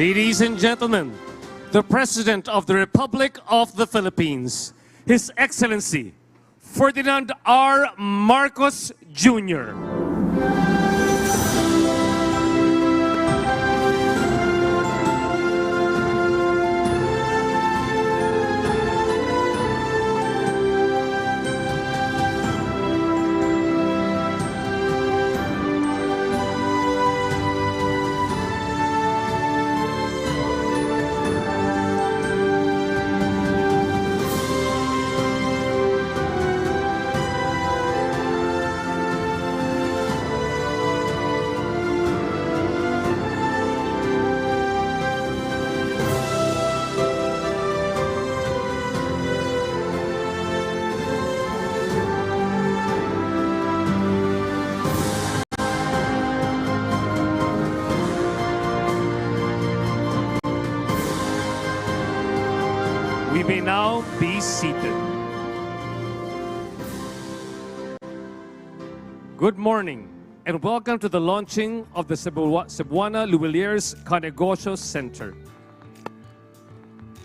Ladies and gentlemen, the President of the Republic of the Philippines, His Excellency Ferdinand R. Marcos Jr. We may now be seated. Good morning and welcome to the launching of the Cebuana Lhuillier's Kanegosyo Center.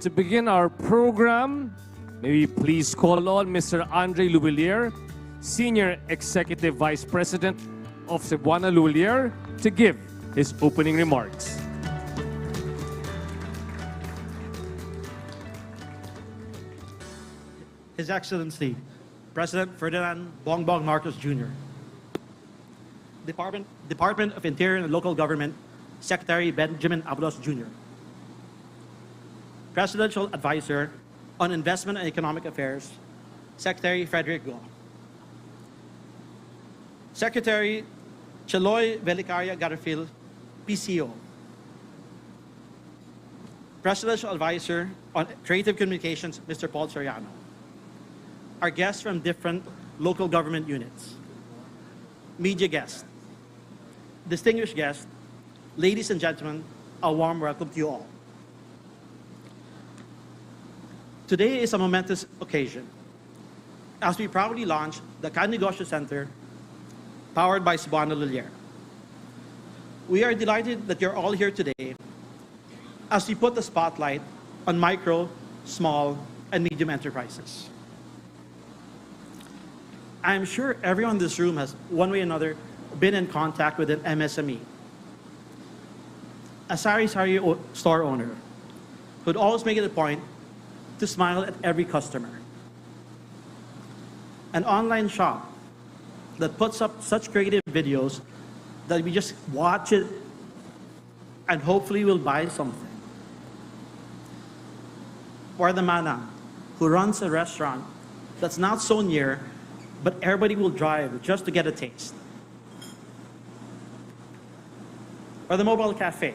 To begin our program, may we please call on Mr. Andre Lhuillier, Senior Executive Vice President of Cebuana Lhuillier, to give his opening remarks. His Excellency, President Ferdinand Bongbong Marcos Jr., Department of Interior and Local Government, Secretary Benjamin Abalos Jr., Presidential Advisor on Investment and Economic Affairs, Secretary Frederick Go, Secretary Cheloy Velicaria Garfil, PCO, Presidential Advisor on Creative Communications, Mr. Paul Soriano, our guests from different local government units, media guests, distinguished guests, ladies and gentlemen, a warm welcome to you all. Today is a momentous occasion as we proudly launch the Kanegosyo Center powered by Cebuana Lhuillier. We are delighted that you're all here today as we put the spotlight on micro, small, and medium enterprises. I'm sure everyone in this room has, one way or another, been in contact with an MSME. A sari-sari store owner who'd always make it a point to smile at every customer. An online shop that puts up such creative videos that we just watch it and hopefully we'll buy something. Or the manang who runs a restaurant that's not so near but everybody will drive just to get a taste. Or the mobile cafe,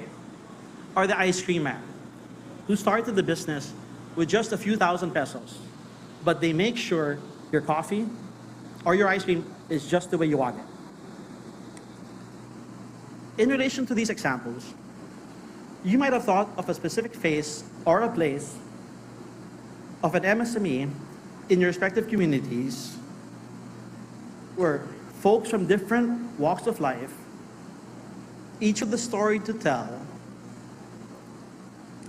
or the ice cream man, who started the business with just a few thousand pesos, but they make sure your coffee or your ice cream is just the way you want it. In relation to these examples, you might have thought of a specific face or a place of an MSME in your respective communities where folks from different walks of life, each with a story to tell,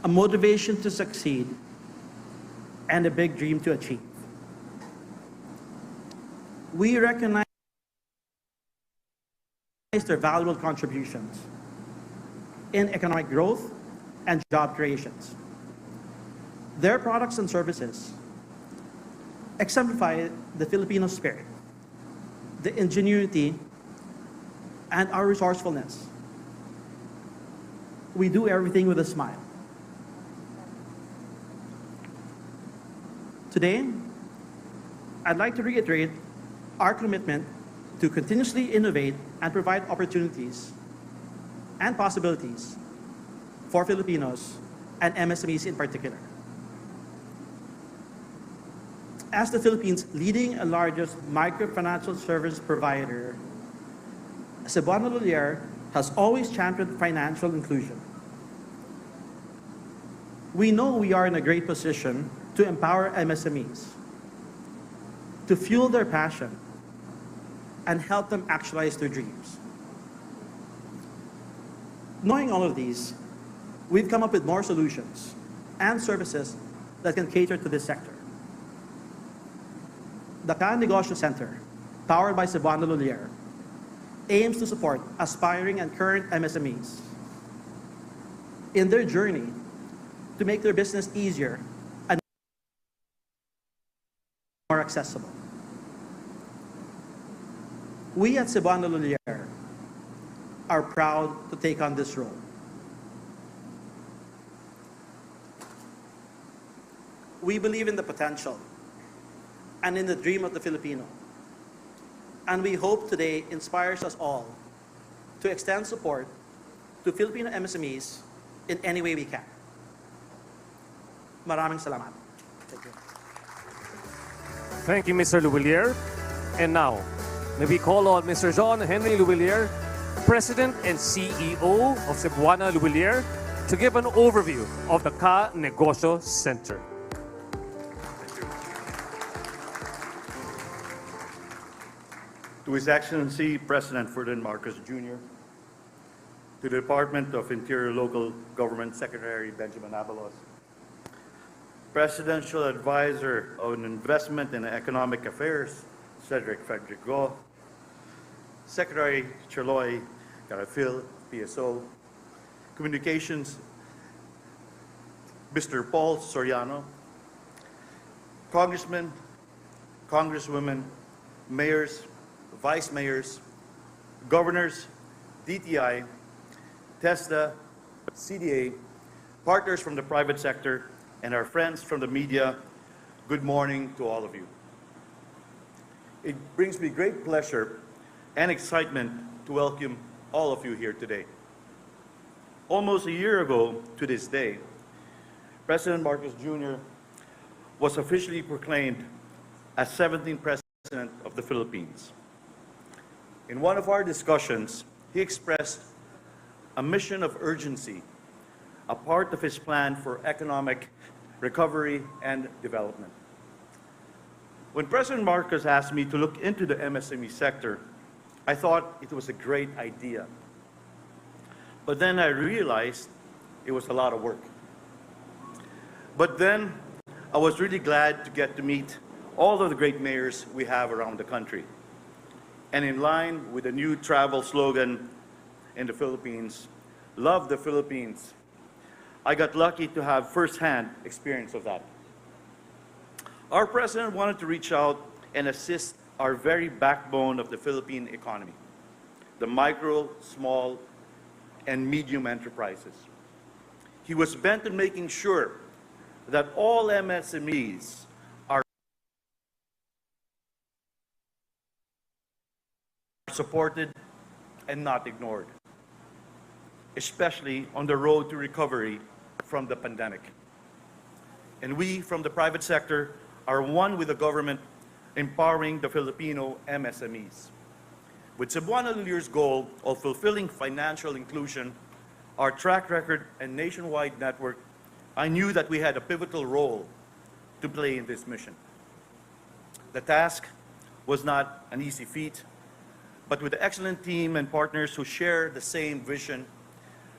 a motivation to succeed, and a big dream to achieve. We recognize their valuable contributions in economic growth and job creations. Their products and services exemplify the Filipino spirit, the ingenuity, and our resourcefulness. We do everything with a smile. Today, I'd like to reiterate our commitment to continuously innovate and provide opportunities and possibilities for Filipinos and MSMEs in particular. As the Philippines' leading and largest microfinancial service provider, Cebuana Lhuillier has always championed financial inclusion. We know we are in a great position to empower MSMEs, to fuel their passion, and help them actualize their dreams. Knowing all of these, we've come up with more solutions and services that can cater to this sector. The Kanegosyo Center, powered by Cebuana Lhuillier, aims to support aspiring and current MSMEs in their journey to make their business easier and more accessible. We at Cebuana Lhuillier are proud to take on this role. We believe in the potential and in the dream of the Filipino. And we hope today inspires us all to extend support to Filipino MSMEs in any way we can. Maraming salamat. Thank you. Thank you, Mr. Lhuillier. And now, may we call on Mr. John Henry Lhuillier, President and CEO of Cebuana Lhuillier, to give an overview of the Kanegosyo Center. To His Excellency President Ferdinand Marcos Jr., to the Department of Interior Local Government Secretary Benjamin Avalos, Presidential Advisor on Investment and Economic Affairs Cedric Go, Secretary Charloy Carafil, PSO, Communications Mr. Paul Soriano, Congressmen, Congresswomen, Mayors, Vice Mayors, Governors, DTI, TESDA, CDA, partners from the private sector, and our friends from the media, good morning to all of you. It brings me great pleasure and excitement to welcome all of you here today. Almost a year ago to this day, President Marcos Jr. was officially proclaimed as 17th President of the Philippines. In one of our discussions, he expressed a mission of urgency, a part of his plan for economic recovery and development. When President Marcos asked me to look into the MSME sector, I thought it was a great idea. But then I realized it was a lot of work. But then I was really glad to get to meet all of the great mayors we have around the country. And in line with the new travel slogan in the Philippines, "Love the Philippines," I got lucky to have firsthand experience of that. Our president wanted to reach out and assist our very backbone of the Philippine economy, the micro, small, and medium enterprises. He was bent on making sure that all MSMEs are supported and not ignored, especially on the road to recovery from the pandemic. And we from the private sector are one with the government empowering the Filipino MSMEs. With Cebuana Lhuillier's goal of fulfilling financial inclusion, our track record and nationwide network, I knew that we had a pivotal role to play in this mission. The task was not an easy feat, but with the excellent team and partners who share the same vision,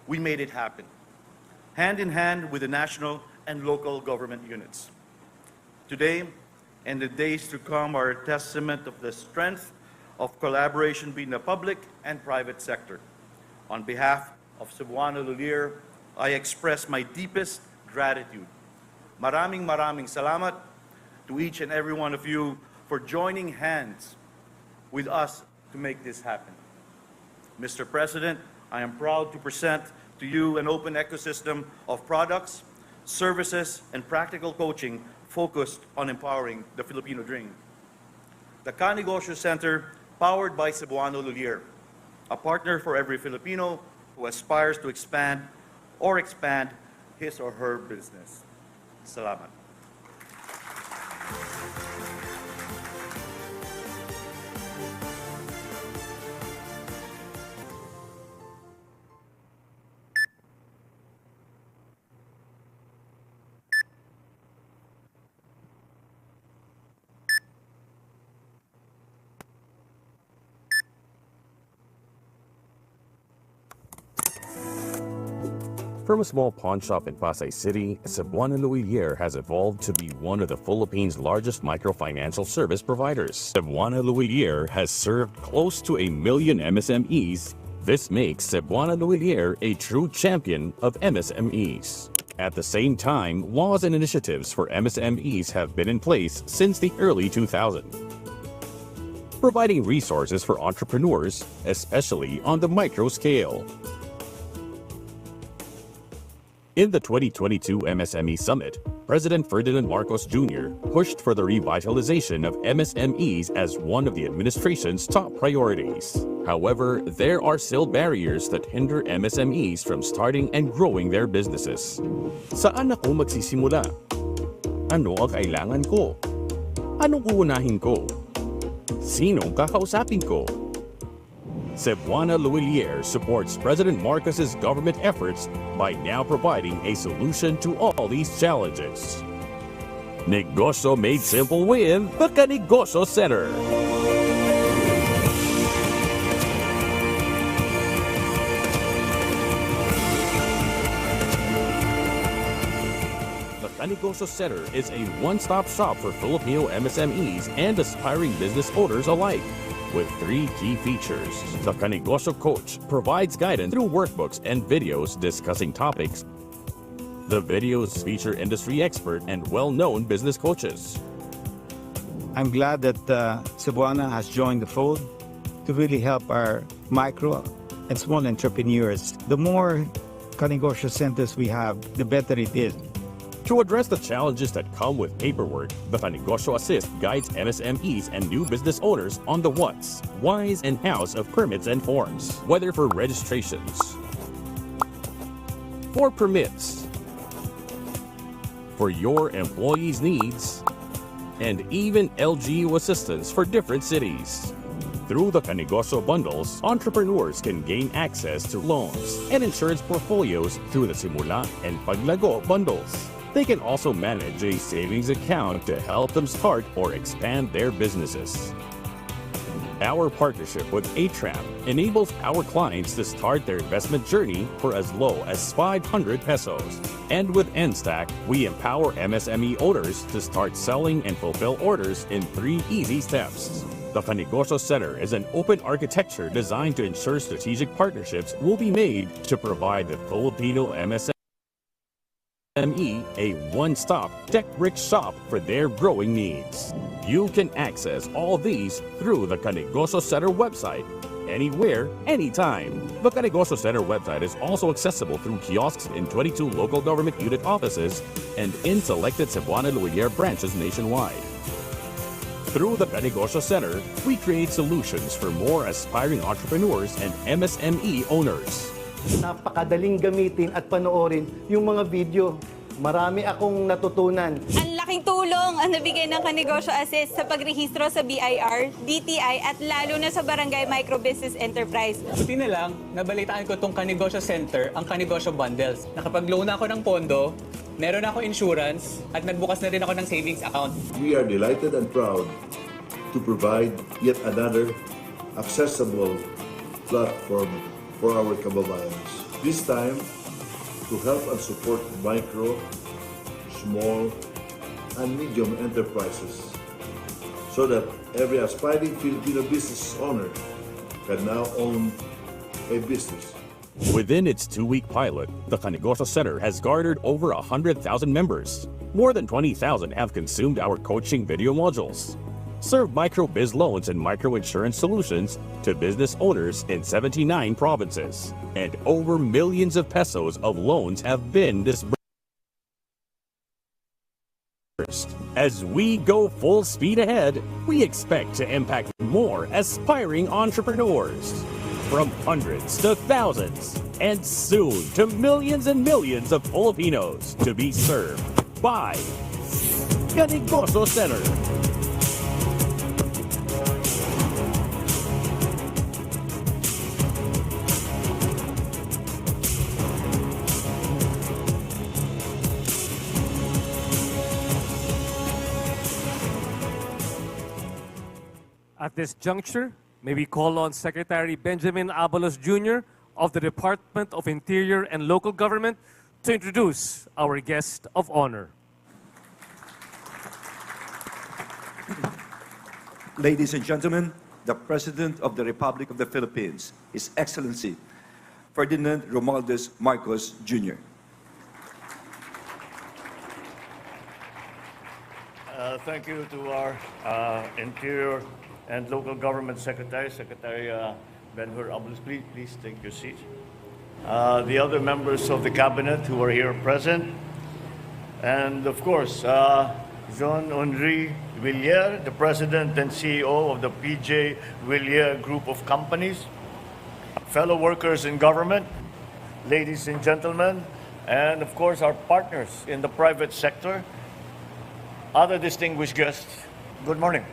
we made it happen, hand in hand with the national and local government units. Today, and the days to come, are a testament of the strength of collaboration between the public and private sector. On behalf of Cebuana Lhuillier, I express my deepest gratitude. Maraming salamat to each and every one of you for joining hands with us to make this happen. Mr. President, I am proud to present to you an open ecosystem of products, services, and practical coaching focused on empowering the Filipino dream. The Kanegosyo Center, powered by Cebuana Lhuillier, a partner for every Filipino who aspires to expand his or her business. Salamat. From a small pawn shop in Pasay City, Cebuana Lhuillier has evolved to be one of the Philippines' largest microfinancial service providers. Cebuana Lhuillier has served close to 1 million MSMEs. This makes Cebuana Lhuillier a true champion of MSMEs. At the same time, laws and initiatives for MSMEs have been in place since the early 2000s, providing resources for entrepreneurs, especially on the micro scale. In the 2022 MSME Summit, President Ferdinand Marcos Jr. pushed for the revitalization of MSMEs as one of the administration's top priorities. However, there are still barriers that hinder MSMEs from starting and growing their businesses. Saan ako magsisimula? Ano ang kailangan ko? Anong uunahin ko? Sinong kakausapin ko? Cebuana Lhuillier supports President Marcos's government efforts by now providing a solution to all these challenges. Negosyo made simple with the Kanegosyo Center. The Kanegosyo Center is a one-stop shop for Filipino MSMEs and aspiring business owners alike. With 3 key features. The Kanegosyo Coach provides guidance through workbooks and videos discussing topics. The videos feature industry expert and well-known business coaches. I'm glad that Cebuana has joined the fold to really help our micro and small entrepreneurs. The more Kanegosyo centers we have, the better it is. To address the challenges that come with paperwork, the Kanegosyo Assist guides MSMEs and new business owners on the what's, why's, and how's of permits and forms, whether for registrations, for permits, for your employees' needs, and even LGU assistance for different cities. Through the Kanegosyo bundles, entrepreneurs can gain access to loans and insurance portfolios through the Simula and Paglago bundles. They can also manage a savings account to help them start or expand their businesses. Our partnership with ATRAM enables our clients to start their investment journey for as low as 500 pesos. And with NStack, we empower MSME owners to start selling and fulfill orders in 3 easy steps. The Kanegosyo Center is an open architecture designed to ensure strategic partnerships will be made to provide the Filipino MSME a one-stop, tech-rich shop for their growing needs. You can access all these through the Kanegosyo Center website, anywhere, anytime. The Kanegosyo Center website is also accessible through kiosks in 22 local government unit offices and in selected Cebuana Lhuillier branches nationwide. Through the Kanegosyo Center, we create solutions for more aspiring entrepreneurs and MSME owners. Napakadaling gamitin at panoorin yung mga video. Marami akong natutunan. Ang laking tulong ang nabigay ng Kanegosyo Assist sa pagrehistro sa BIR, DTI at lalo na sa Barangay Micro Business Enterprise. Buti na lang, nabalitaan ko itong Kanegosyo Center, ang Kanegosyo Bundles. Nakapag-loan ako ng pondo, meron ako insurance, at nagbukas na rin ako ng savings account. We are delighted and proud to provide yet another accessible platform for our kababayans. This time, to help and support micro, small, and medium enterprises so that every aspiring Filipino business owner can now own a business. Within its 2-week pilot, the Kanegosyo Center has garnered over 100,000 members. More than 20,000 have consumed our coaching video modules. Serve micro-biz loans and micro-insurance solutions to business owners in 79 provinces. And over millions of pesos of loans have been disbursed. As we go full speed ahead, we expect to impact more aspiring entrepreneurs. From hundreds to thousands, and soon to millions and millions of Filipinos to be served by Kanegosyo Center. At this juncture, may we call on Secretary Benjamin Abalos Jr. of the Department of Interior and Local Government to introduce our guest of honor. Ladies and gentlemen, the President of the Republic of the Philippines, His Excellency Ferdinand Romualdez Marcos Jr. Thank you to our Interior and Local Government Secretary, Secretary Ben-Hur Ables. Please take your seat. The other members of the Cabinet who are here present, and of course, Jean-Henri Lhuillier, the President and CEO of the PJ Lhuillier Group of Companies, fellow workers in government, ladies and gentlemen, and of course our partners in the private sector, other distinguished guests, good morning.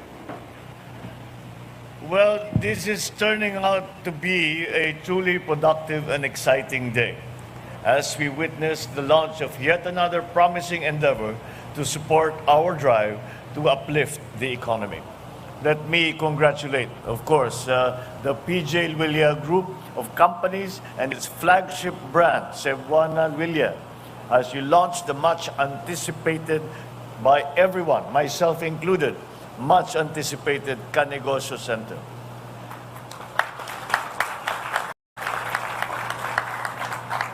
Well, this is turning out to be a truly productive and exciting day as we witness the launch of yet another promising endeavor to support our drive to uplift the economy. Let me congratulate, of course, the PJ Lhuillier Group of Companies and its flagship brand, Cebuana Lhuillier, as you launched the much anticipated by everyone, myself included, much anticipated Kanegosyo Center.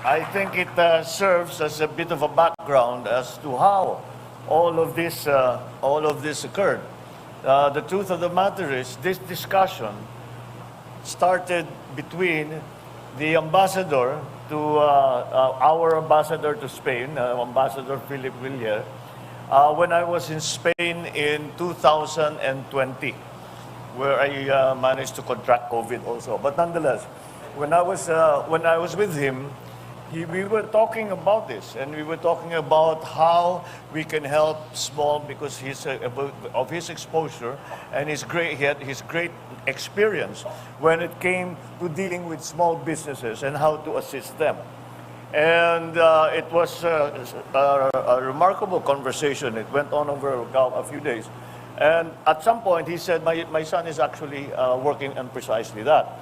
I think it serves as a bit of a background as to how all of this occurred. The truth of the matter is, this discussion started between the ambassador to our ambassador to Spain, Ambassador Philip Lhuillier, when I was in Spain in 2020, where I managed to contract COVID also. But nonetheless, when I was with him, we were talking about this, and we were talking about how we can help small, because of his exposure and his great experience when it came to dealing with small businesses and how to assist them. And it was a remarkable conversation. It went on over a few days. And at some point, he said, my son is actually working on precisely that.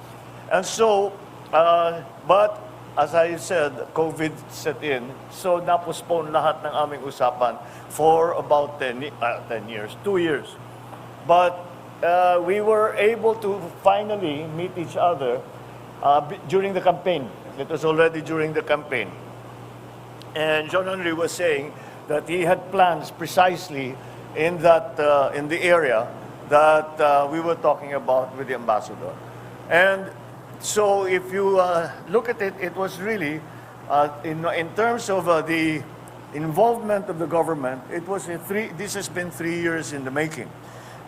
And so, but as I said, COVID set in, so na-postpone lahat ng aming usapan for about 2 years. But we were able to finally meet each other during the campaign. It was already during the campaign. And Jean-Henri was saying that he had plans precisely in the area that we were talking about with the ambassador. And so if you look at it, it was really, in terms of the involvement of the government, it was this has been 3 years in the making.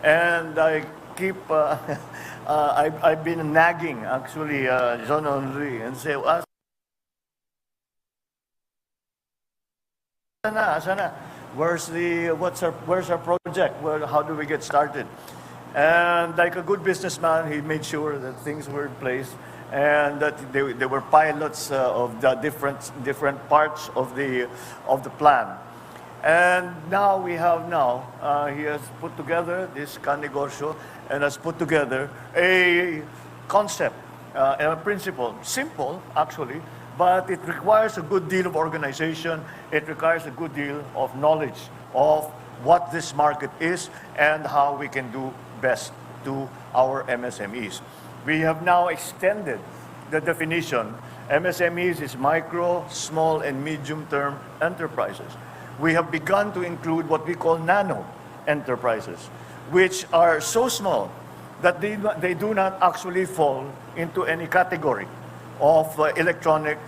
And I keep, I've been nagging, actually, Jean-Henri, and say, where's our project? How do we get started? And like a good businessman, he made sure that things were in place and that there were pilots of the different parts of the plan. And now he has put together this Kanegosyo and has put together a concept and a principle. Simple, actually, but it requires a good deal of organization. It requires a good deal of knowledge of what this market is and how we can do best to our MSMEs. We have now extended the definition. MSMEs is micro, small, and medium-term enterprises. We have begun to include what we call nano enterprises, which are so small that they do not actually fall into any category of electronic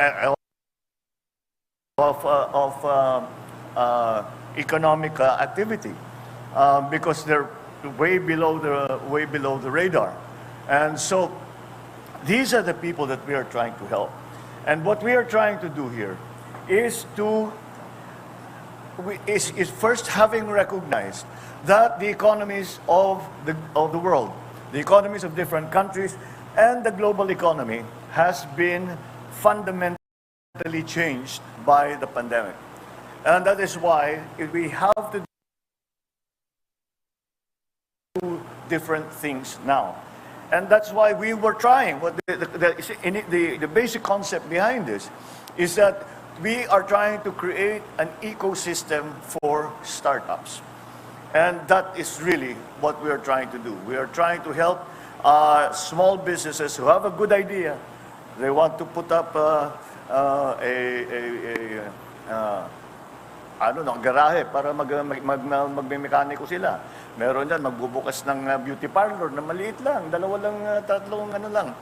economic activity, because they're way below the radar. And so these are the people that we are trying to help. And what we are trying to do here is first having recognized that the economies of the world, the economies of different countries, and the global economy has been fundamentally changed by the pandemic. And that is why we have to do different things now. And that's why we were trying. What the basic concept behind this is that we are trying to create an ecosystem for startups. And that is really what we are trying to do. We are trying to help small businesses who have a good idea. They want to put up garahe para magmemekaniko sila. Meron dyan, magbubukas ng beauty parlor na maliit lang, dalawa lang, tatlong lang.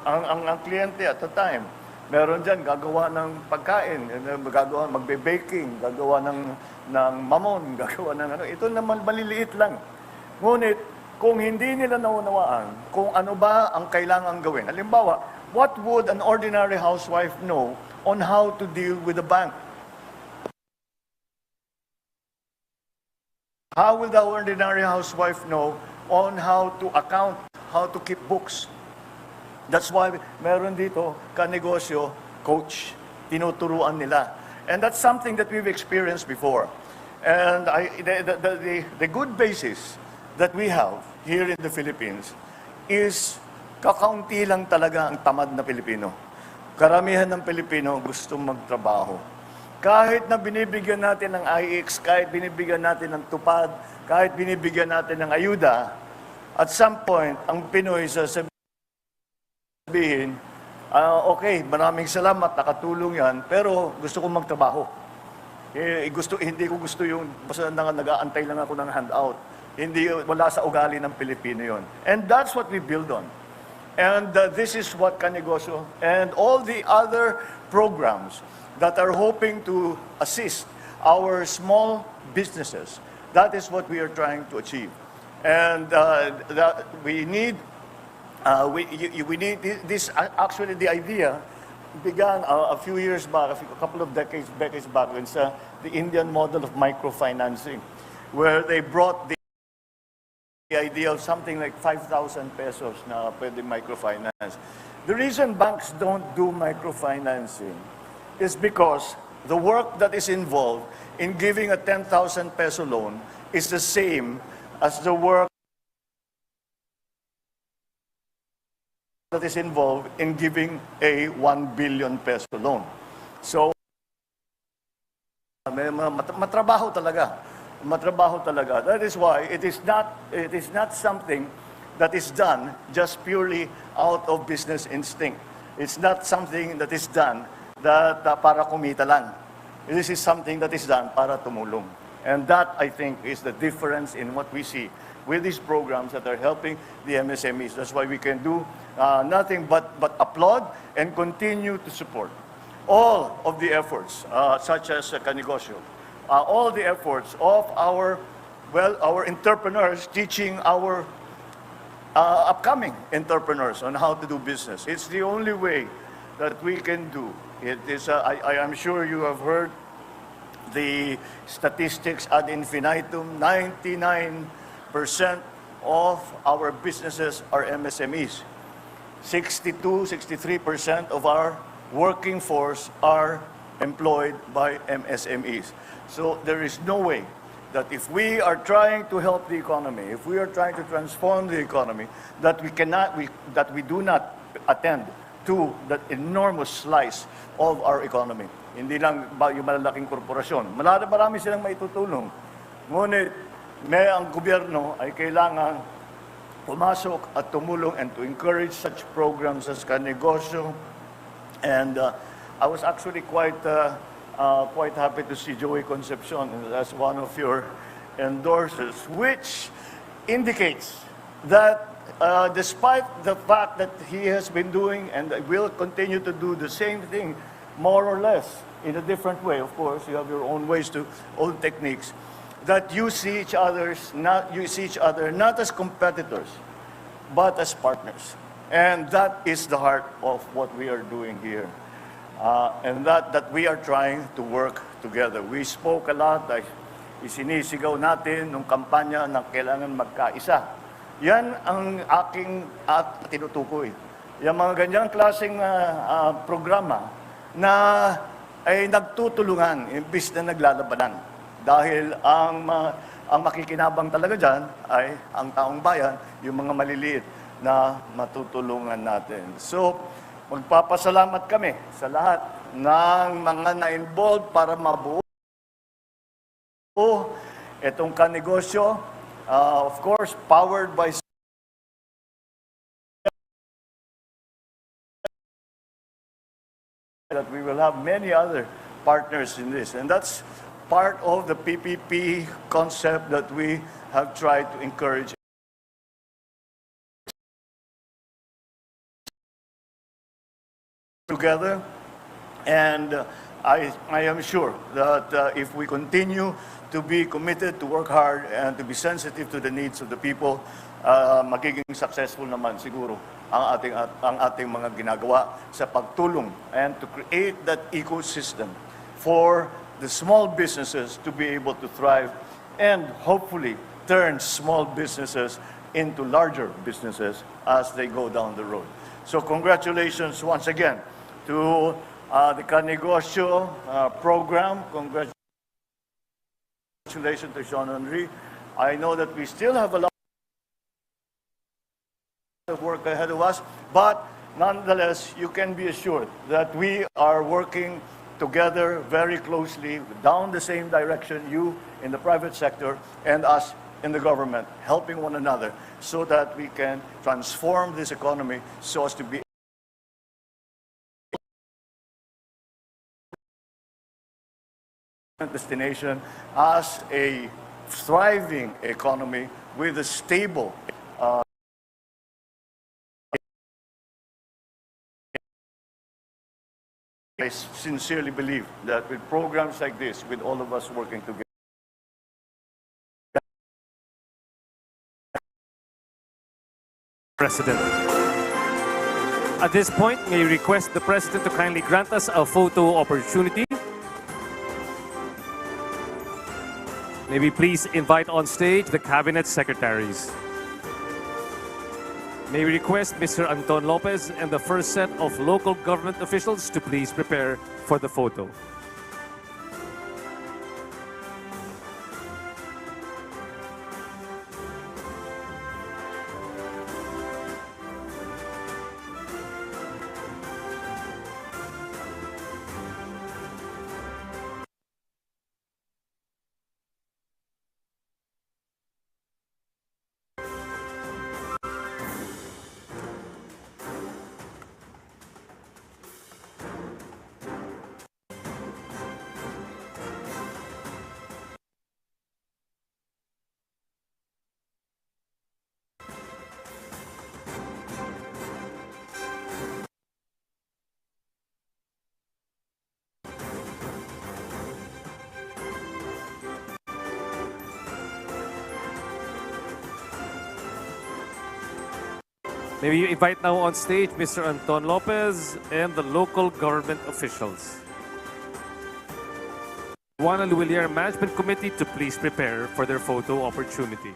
Ang kliyente at the time, meron dyan, gagawa ng pagkain, magbe-baking, gagawa ng mamon, gagawa ng Ito naman maliliit lang. Ngunit, kung hindi nila naunawaan kung ano ba ang kailangang gawin. Halimbawa, what would an ordinary housewife know on how to deal with the bank? How will the ordinary housewife know on how to account, how to keep books? That's why meron dito, Kanegosyo, coach, tinuturuan nila. And that's something that we've experienced before. And the good basis that we have here in the Philippines is kakaunti lang talaga ang tamad na Pilipino. Karamihan ng Pilipino gustong magtrabaho. Kahit na binibigyan natin ng IX, kahit binibigyan natin ng tupad, kahit binibigyan natin ng ayuda, at some point, ang Pinoy sasabihin, okay, maraming salamat, nakatulong yan, pero gusto kong magtrabaho. Hindi ko gusto yung basta nag-aantay lang ako ng handout. Wala sa ugali ng Pilipino yon. And that's what we build on. And this is what Kanegosyo and all the other programs that are hoping to assist our small businesses. That is what we are trying to achieve. And we need this. Actually, the idea began a few years back, a couple of decades back, when the Indian model of microfinancing, where they brought the idea of something like 5,000 pesos na pwede microfinance. The reason banks don't do microfinancing is because the work that is involved in giving a 10,000 peso loan is the same as the work that is involved in giving a 1 billion peso loan. So, matrabaho talaga. That is why it is not something that is done just purely out of business instinct. It's not something that is done para kumita lang. This is something that is done para tumulong. And that, I think, is the difference in what we see with these programs that are helping the MSMEs. That's why we can do nothing but applaud and continue to support all of the efforts, such as Kanegosyo, all the efforts of our entrepreneurs, teaching our upcoming entrepreneurs on how to do business. It's the only way that we can do. It is. I am sure you have heard the statistics ad infinitum. 99% of our businesses are MSMEs. 63% of our working force are employed by MSMEs. So there is no way that if we are trying to help the economy, if we are trying to transform the economy, that we do not attend to that enormous slice of our economy. Hindi lang yung malalaking korporasyon. Marami silang maitutulong. Ngunit ang gobyerno ay kailangan pumasok at tumulong and to encourage such programs as Kanegosyo. And I was actually quite happy to see Joey Concepcion as one of your endorsers, which indicates that despite the fact that he has been doing and will continue to do the same thing, more or less, in a different way, of course, you have your own ways own techniques, that you see each other not as competitors, but as partners. And that is the heart of what we are doing here. And that we are trying to work together. We spoke a lot, isinisigaw natin nung kampanya na kailangan magkaisa. Yan ang aking tinutukoy. Yung mga ganyang klaseng programa na ay nagtutulungan imbis na naglalabanan. Dahil ang makikinabang talaga dyan ay ang taong bayan, yung mga maliliit. na matutulungan natin. So, magpapasalamat kami sa lahat ng mga na-involved para mabuo itong kanegosyo. Of course, powered by that we will have many other partners in this. And that's part of the PPP concept that we have tried to encourage together. And I am sure that if we continue to be committed, to work hard, and to be sensitive to the needs of the people, magiging successful naman siguro ang ating mga ginagawa sa pagtulong and to create that ecosystem for the small businesses to be able to thrive and hopefully turn small businesses into larger businesses as they go down the road. So congratulations once again to the Kanegosyo program. Congratulations to Sean Henry. I know that we still have a lot of work ahead of us, but nonetheless, you can be assured that we are working together very closely down the same direction, you in the private sector and us in the government, helping one another so that we can transform this economy so as to be destination as a thriving economy with a stable I sincerely believe that with programs like this, with all of us working together, President. At this point, may we request the President to kindly grant us a photo opportunity. May we please invite on stage the Cabinet Secretaries. May we request Mr. Anton Lopez and the first set of local government officials to please prepare for the photo. May we invite now on stage Mr. Anton Lopez and the local government officials. Cebuana Lhuillier Management Committee to please prepare for their photo opportunity.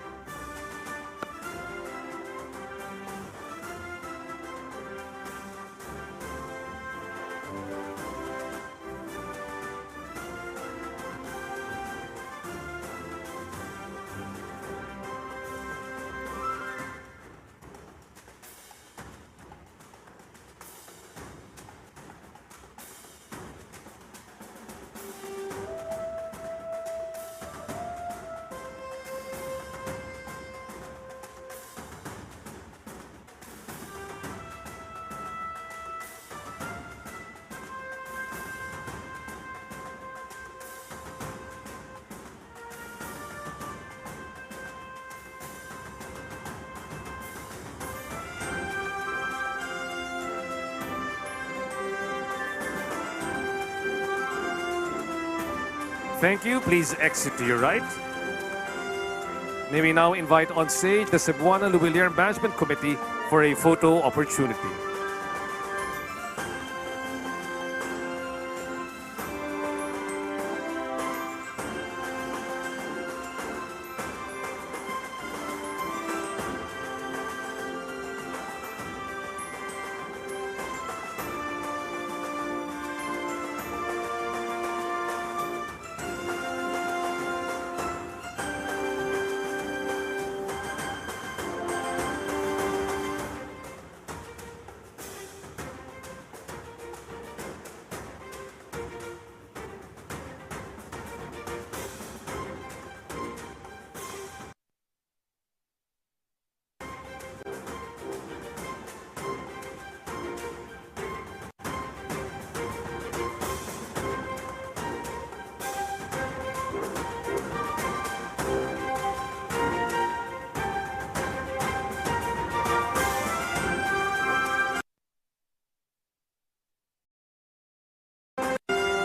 Thank you. Please exit to your right. May we now invite on stage the Cebuana Lhuillier Management Committee for a photo opportunity.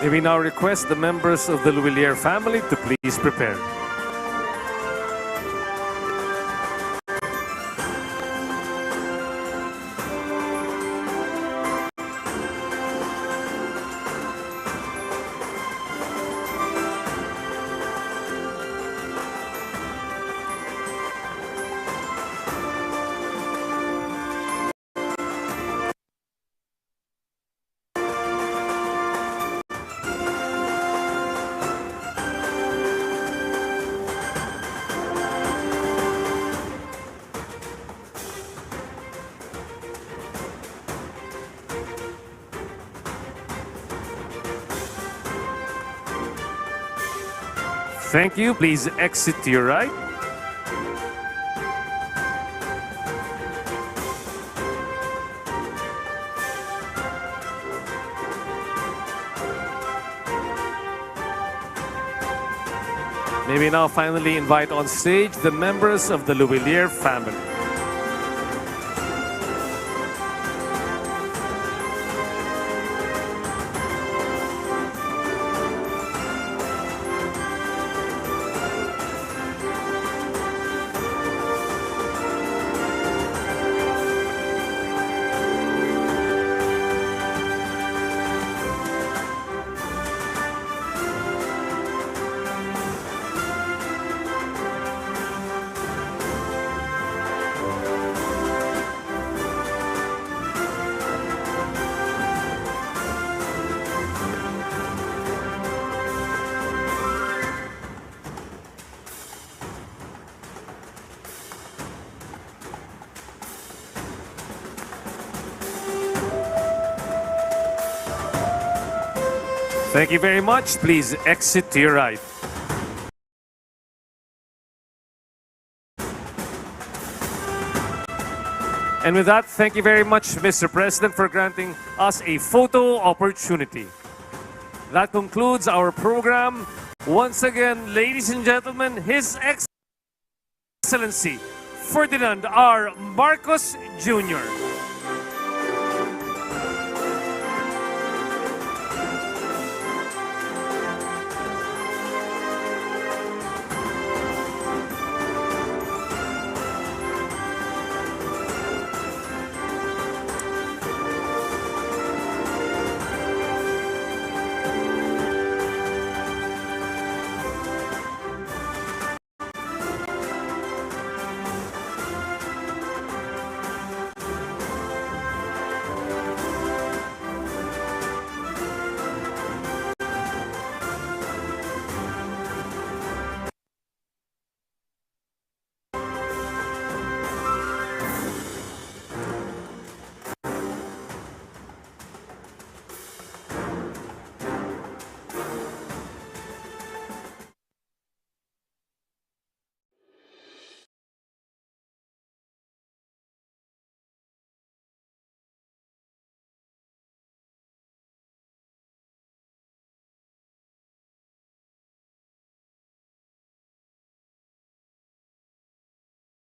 May we now request the members of the Lhuillier family to please prepare. Thank you. Please exit to your right. May we now finally invite on stage the members of the Lhuillier family. Thank you very much. Please exit to your right. And with that, thank you very much, Mr. President, for granting us a photo opportunity. That concludes our program. Once again, ladies and gentlemen, His Excellency Ferdinand R. Marcos Jr.